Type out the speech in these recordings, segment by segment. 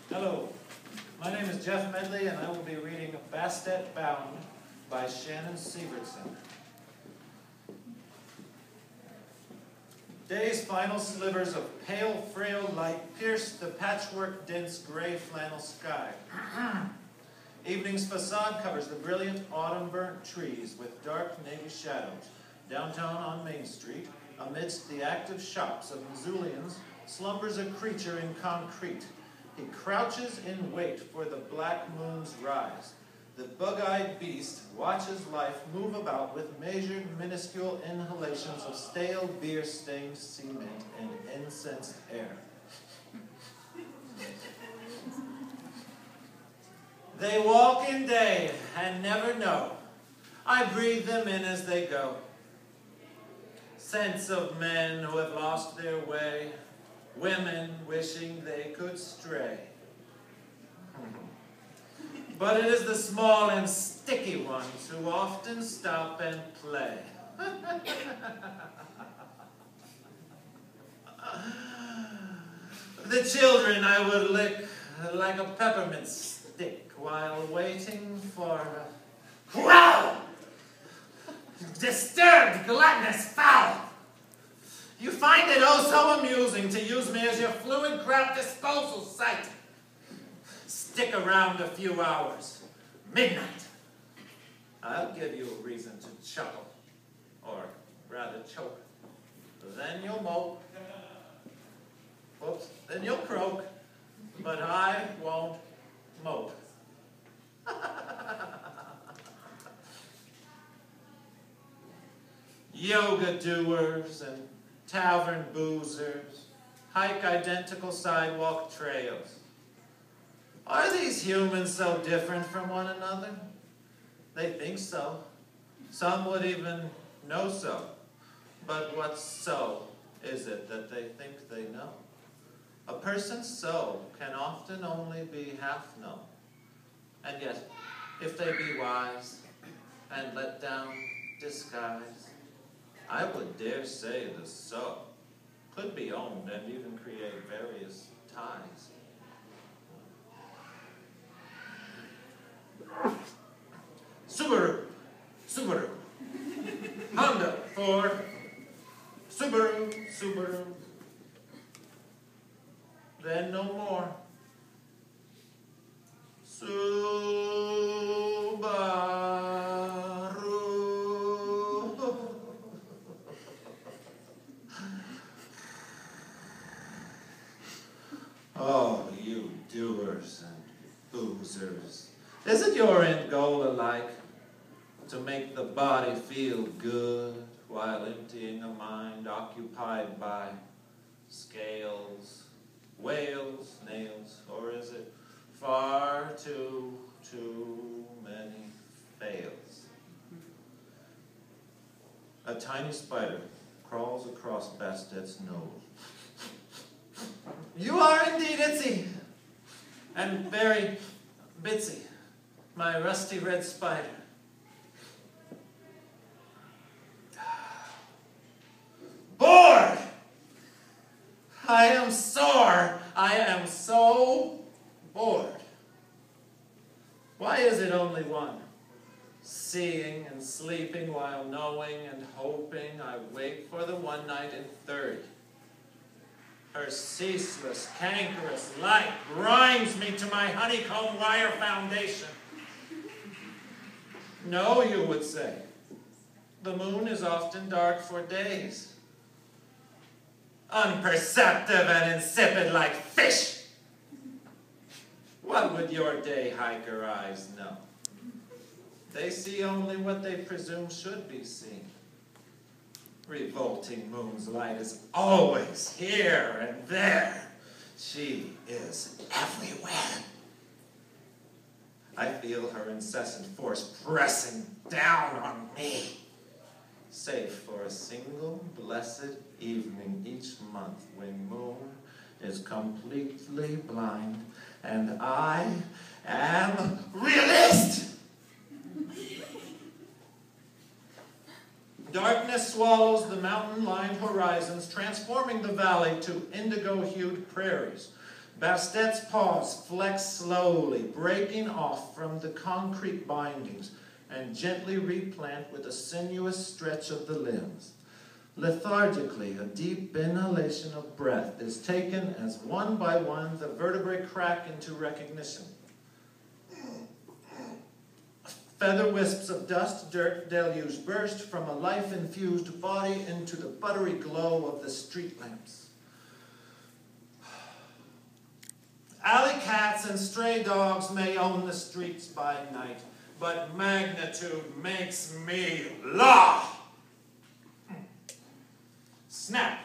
Hello, my name is Jeff Medley and I will be reading Bastet Bound by Shannon Sivertsen. Day's final slivers of pale, frail light pierced the patchwork-dense gray flannel sky. Evening's facade covers the brilliant autumn-burnt trees with dark navy shadows. Downtown on Main Street, amidst the active shops of Missoulians, slumbers a creature in concrete. He crouches in wait for the black moon's rise. The bug-eyed beast watches life move about with measured, minuscule inhalations of stale beer-stained cement and incensed air. They walk in day and never know. I breathe them in as they go. Scents of men who have lost their way, women wishing they could stray. But it is the small and sticky ones who often stop and play. The children I would lick like a peppermint stick while waiting for a growl! Disturbed, gluttonous fowl! You find it oh so amusing to use me as your fluid crowd disposal site. Stick around a few hours. Midnight. I'll give you a reason to chuckle, or rather choke. Then you'll mope. Whoops, then you'll croak, but I won't mope. Yoga doers and tavern boozers hike identical sidewalk trails. Are these humans so different from one another? They think so. Some would even know so. But what so is it that they think they know? A person's so can often only be half known. And yet, if they be wise and let down disguise, I would dare say the so could be owned and even create various ties. Subaru, Subaru. Honda, Ford. Subaru, Subaru. Then no more. Subaru. Oh, you doers and boozers. Isn't your end goal alike? To make the body feel good while emptying a mind occupied by scales, whales, nails, or is it far too many fails? A tiny spider crawls across Bastet's nose. You are indeed itsy, and very bitsy, my rusty red spider. Bored! I am sore. I am so bored. Why is it only one? Seeing and sleeping while knowing and hoping I wait for the one night in 30. Her ceaseless, cankerous light grinds me to my honeycomb wire foundation. No, you would say. The moon is often dark for days. Unperceptive and insipid like fish. What would your day hiker eyes know? They see only what they presume should be seen. Revolting moon's light is always here and there. She is everywhere. I feel her incessant force pressing down on me. Save for a single blessed evening each month when moon is completely blind and I am realist. Darkness swallows the mountain-lined horizons, transforming the valley to indigo-hued prairies. Bastet's paws flex slowly, breaking off from the concrete bindings, and gently replant with a sinuous stretch of the limbs. Lethargically, a deep inhalation of breath is taken as one by one the vertebrae crack into recognition. Feather wisps of dust, dirt, deluge burst from a life-infused body into the buttery glow of the street lamps. Alley cats and stray dogs may own the streets by night, but magnitude makes me laugh. Snap.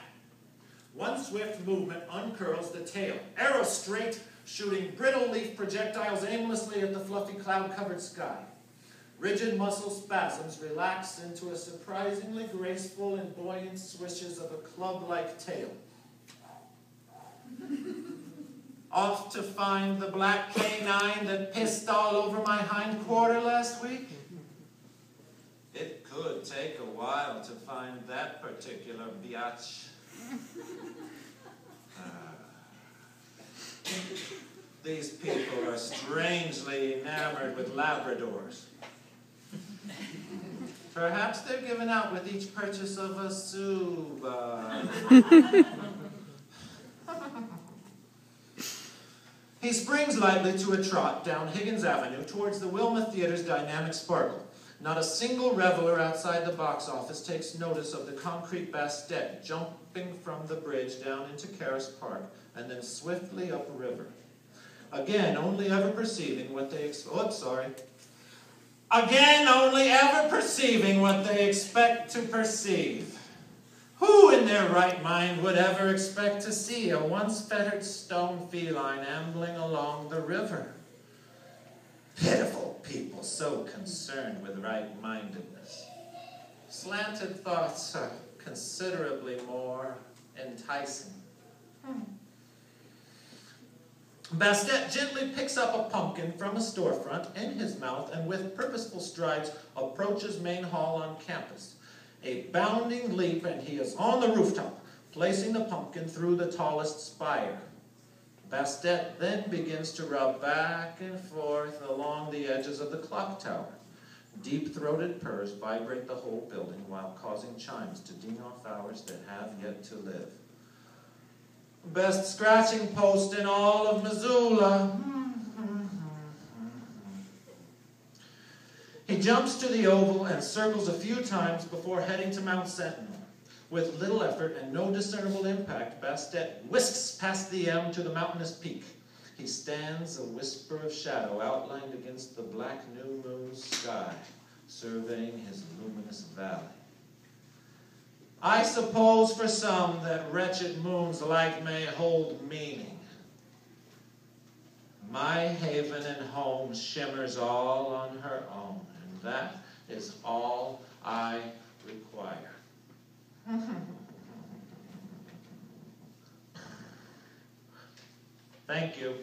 One swift movement uncurls the tail, arrow straight, shooting brittle leaf projectiles aimlessly at the fluffy cloud-covered sky. Rigid muscle spasms relax into a surprisingly graceful and buoyant swishes of a club-like tail. Off to find the black canine that pissed all over my hind quarter last week? It could take a while to find that particular biatch. These people are strangely enamored with Labradors. Perhaps they're given out with each purchase of a Subaru. He springs lightly to a trot down Higgins Avenue towards the Wilma Theater's dynamic sparkle. Not a single reveler outside the box office takes notice of the concrete Bastet jumping from the bridge down into Caras Park and then swiftly upriver. Again, only ever perceiving what they expect to perceive. Who in their right mind would ever expect to see a once fettered stone feline ambling along the river? Pitiful people so concerned with right-mindedness. Slanted thoughts are considerably more enticing. Bastet gently picks up a pumpkin from a storefront in his mouth and with purposeful strides approaches main hall on campus. A bounding leap and he is on the rooftop, placing the pumpkin through the tallest spire. Bastet then begins to rub back and forth along the edges of the clock tower. Deep-throated purrs vibrate the whole building while causing chimes to ding off hours that have yet to live. Best scratching post in all of Missoula. He jumps to the oval and circles a few times before heading to Mount Sentinel. With little effort and no discernible impact, Bastet whisks past the M to the mountainous peak. He stands a whisper of shadow outlined against the black new moon sky, surveying his luminous valley. I suppose for some that wretched moon's light may hold meaning. My haven and home shimmers all on her own, and that is all I require. Thank you.